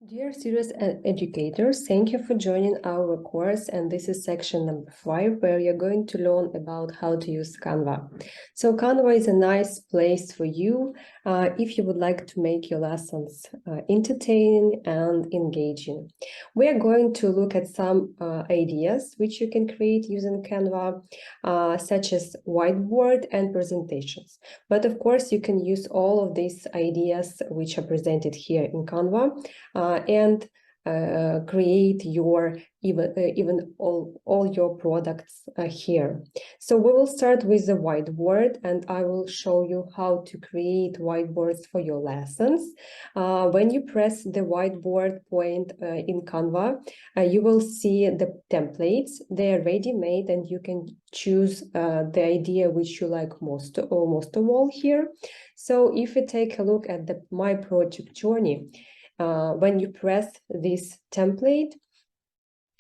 Dear students and educators, thank you for joining our course, and this is section number 5, where you're going to learn about how to use Canva. So Canva is a nice place for you if you would like to make your lessons entertaining and engaging. We are going to look at some ideas which you can create using Canva, such as whiteboard and presentations. But of course, you can use all of these ideas which are presented here in Canva and create your even all your products here. So we will start with the whiteboard, and I will show you how to create whiteboards for your lessons. When you press the whiteboard point in Canva, you will see the templates. They are ready-made, and you can choose the idea which you like most of all here. So if you take a look at the My Project Journey, when you press this template,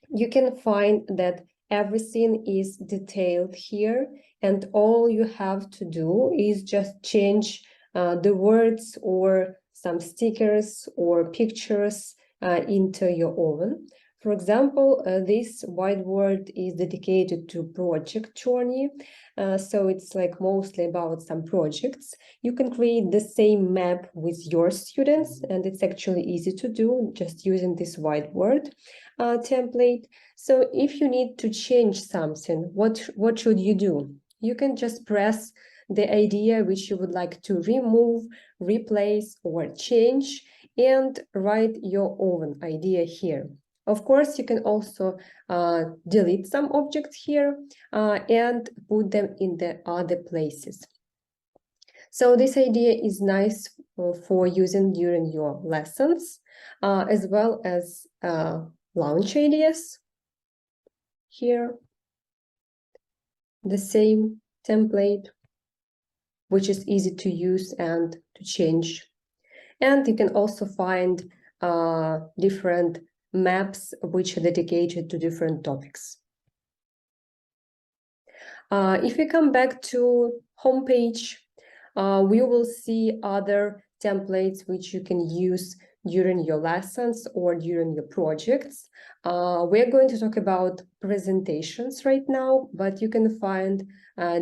you can find that everything is detailed here, and all you have to do is just change the words or some stickers or pictures into your own. For example, this whiteboard is dedicated to project journey, so it's like mostly about some projects. You can create the same map with your students, and it's actually easy to do just using this whiteboard template. So if you need to change something, what should you do? You can just press the idea which you would like to remove, replace, or change, and write your own idea here. Of course, you can also delete some objects here and put them in the other places. So this idea is nice for using during your lessons, as well as launch ideas. Here, the same template, which is easy to use and to change. And you can also find different maps which are dedicated to different topics. If we come back to homepage, we will see other templates which you can use during your lessons or during your projects. We're going to talk about presentations right now, but you can find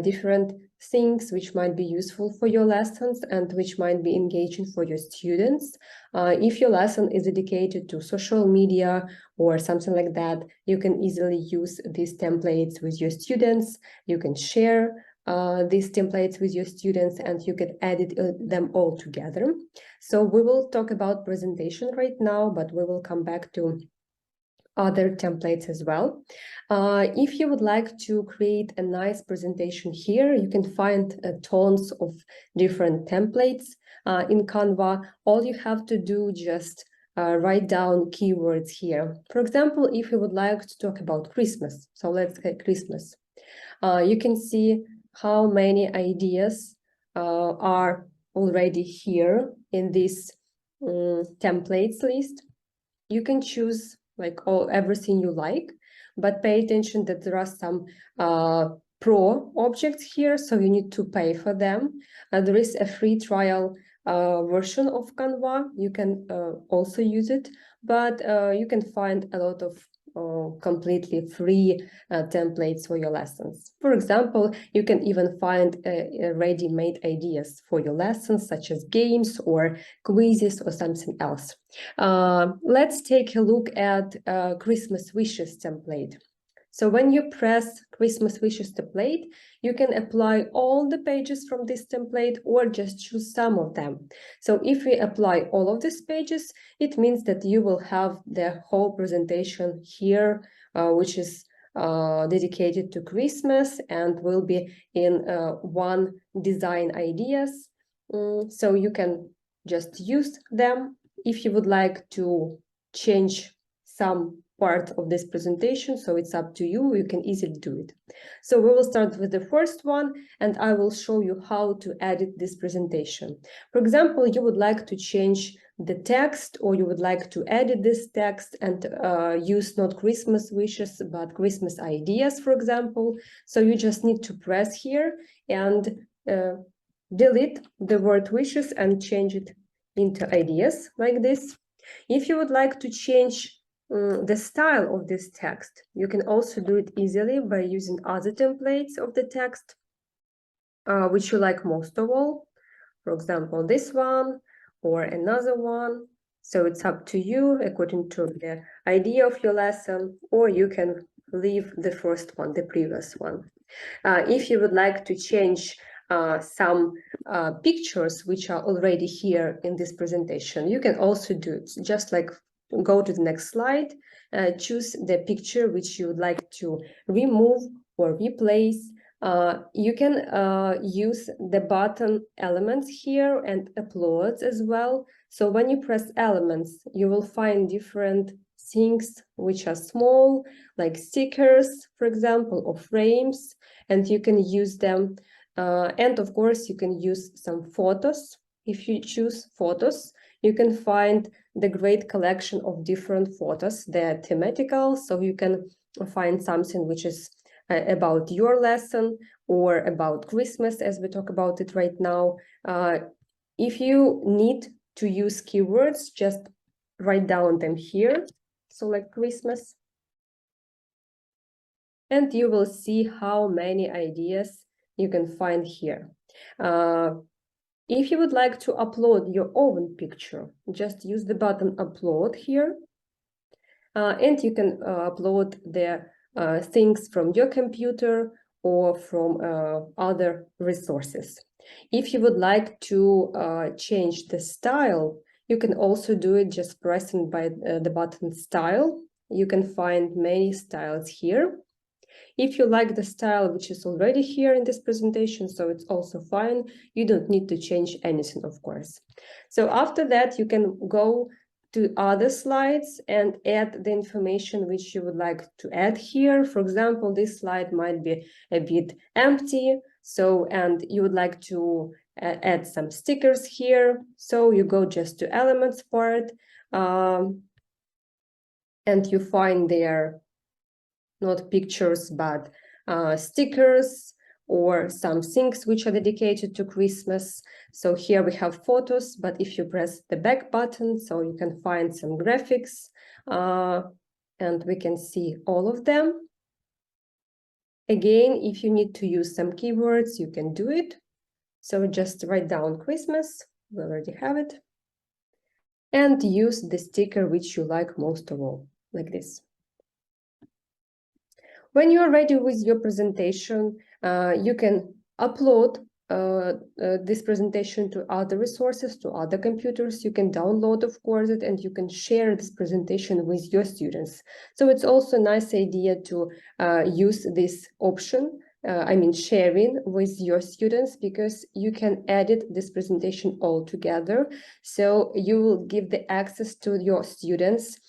different things which might be useful for your lessons and which might be engaging for your students. If your lesson is dedicated to social media or something like that, you can easily use these templates with your students. You can share these templates with your students, and you can edit them all together. So we will talk about presentation right now, but we will come back to other templates as well. If you would like to create a nice presentation here, you can find tons of different templates in Canva. All you have to do just write down keywords here. For example, if you would like to talk about Christmas, so let's get Christmas. You can see how many ideas are already here in this templates list. You can choose like everything you like, but pay attention that there are some pro objects here, so you need to pay for them. There is a free trial version of Canva. You can also use it, but you can find a lot of completely free templates for your lessons. For example, you can even find ready-made ideas for your lessons, such as games or quizzes or something else. Let's take a look at Christmas wishes template. So when you press Christmas wishes template, you can apply all the pages from this template or just choose some of them. So if we apply all of these pages, it means that you will have the whole presentation here, which is dedicated to Christmas and will be in one design ideas. So you can just use them. If you would like to change some part of this presentation, so it's up to you, you can easily do it. So we will start with the first one, and I will show you how to edit this presentation. For example, you would like to change the text, or you would like to edit this text and use not Christmas wishes, but Christmas ideas, for example. So you just need to press here and delete the word wishes and change it into ideas like this. If you would like to change the style of this text, you can also do it easily by using other templates of the text, which you like most of all. For example, this one or another one. So it's up to you according to the idea of your lesson, or you can leave the first one, the previous one. If you would like to change some pictures which are already here in this presentation, you can also do it. Just like go to the next slide, choose the picture which you would like to remove or replace. You can use the button elements here and uploads as well. So when you press elements, you will find different things which are small, like stickers, for example, or frames, and you can use them. And of course, you can use some photos. If you choose photos, you can find the great collection of different photos. They're thematical, so you can find something which is about your lesson or about Christmas, as we talk about it right now. If you need to use keywords, just write down them here. So like Christmas. And you will see how many ideas you can find here. If you would like to upload your own picture, just use the button upload here. And you can upload the things from your computer or from other resources. If you would like to change the style, you can also do it just pressing by the button style. You can find many styles here. If you like the style which is already here in this presentation, so it's also fine. You don't need to change anything, of course. So after that, you can go to other slides and add the information which you would like to add here. For example, this slide might be a bit empty, so and you would like to add some stickers here. So you go just to elements part, and you find there not pictures, but stickers or some things which are dedicated to Christmas. So here we have photos, but if you press the back button, so you can find some graphics, and we can see all of them. Again, if you need to use some keywords, you can do it. So just write down Christmas, we already have it, and use the sticker which you like most of all, like this. When you are ready with your presentation, you can upload this presentation to other resources, to other computers. You can download, of course, it, and you can share this presentation with your students. So it's also a nice idea to use this option, sharing with your students, because you can edit this presentation all together. So you will give the access to your students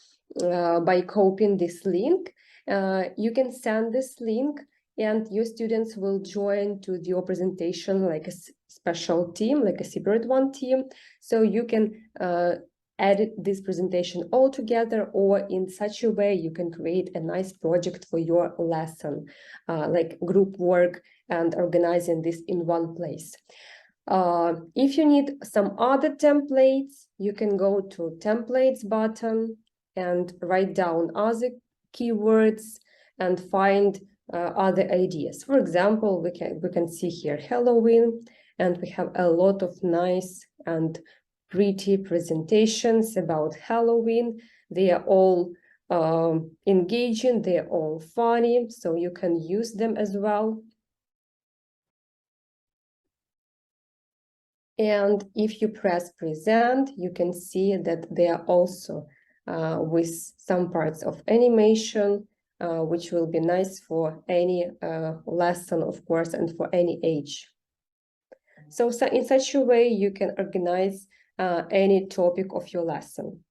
by copying this link. You can send this link and your students will join to your presentation like a special team, like a separate one team. So you can edit this presentation all together, or in such a way you can create a nice project for your lesson, like group work, and organizing this in one place. If you need some other templates, you can go to templates button and write down other keywords and find other ideas. For example, we can see here Halloween, and we have a lot of nice and pretty presentations about Halloween. They are all engaging, they are all funny, so you can use them as well. And if you press present, you can see that they are also with some parts of animation, which will be nice for any lesson, of course, and for any age. So in such a way, you can organize any topic of your lesson.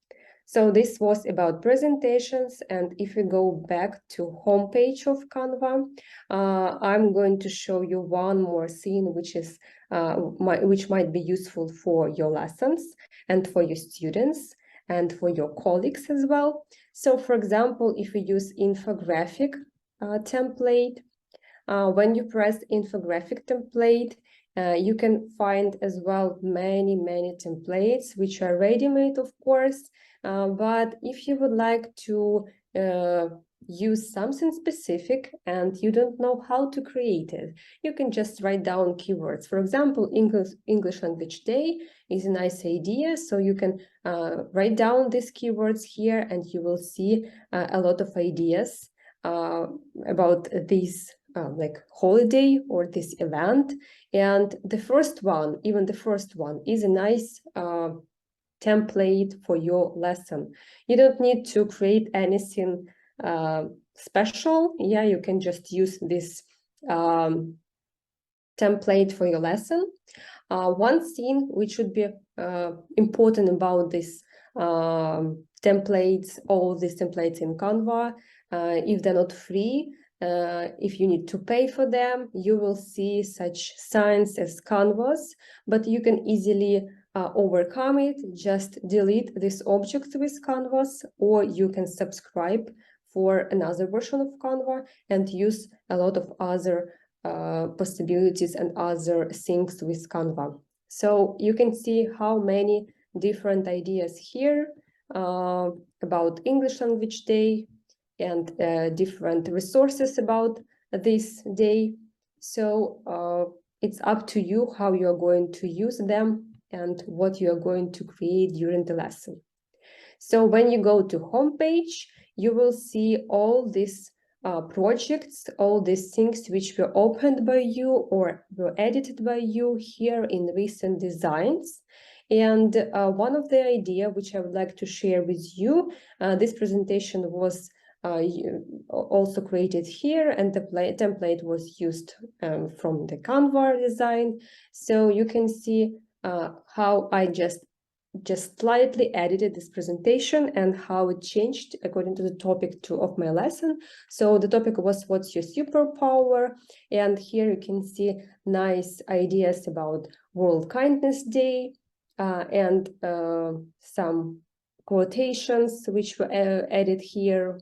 So this was about presentations, and if we go back to homepage of Canva, I'm going to show you one more thing which is which might be useful for your lessons and for your students and for your colleagues as well. So for example, if we use infographic template, when you press infographic template, You can find as well many templates which are ready-made, of course, but if you would like to use something specific and you don't know how to create it, you can just write down keywords. For example, English Language Day is a nice idea, so you can write down these keywords here and you will see a lot of ideas about this like holiday or this event. And the first one, even the first one, is a nice template for your lesson. You don't need to create anything special. Yeah, you can just use this template for your lesson. One thing which should be important about this templates, all these templates in Canva, if they're not free, if you need to pay for them, you will see such signs as canvas, but you can easily overcome it. Just delete this object with canvas, or you can subscribe for another version of Canva and use a lot of other possibilities and other things with Canva. So you can see how many different ideas here about English Language Day and different resources about this day. So it's up to you how you are going to use them and what you are going to create during the lesson. So when you go to homepage, you will see all these projects, all these things which were opened by you or were edited by you here in recent designs. And one of the idea which I would like to share with you, this presentation was also created here, and the template was used from the Canva design. So you can see how I just slightly edited this presentation and how it changed according to the topic of my lesson. So the topic was what's your superpower, and here you can see nice ideas about World Kindness Day and some quotations which were added here.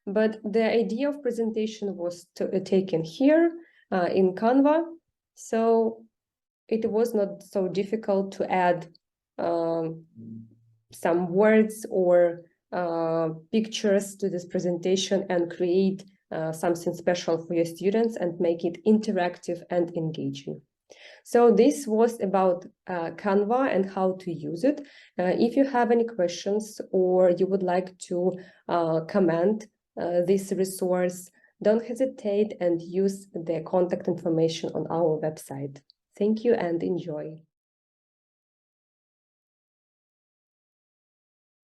But the idea of presentation was taken here in Canva, so it was not so difficult to add some words or pictures to this presentation and create something special for your students and make it interactive and engaging. So this was about Canva and how to use it. If you have any questions or you would like to comment this resource, don't hesitate and use the contact information on our website. Thank you and enjoy.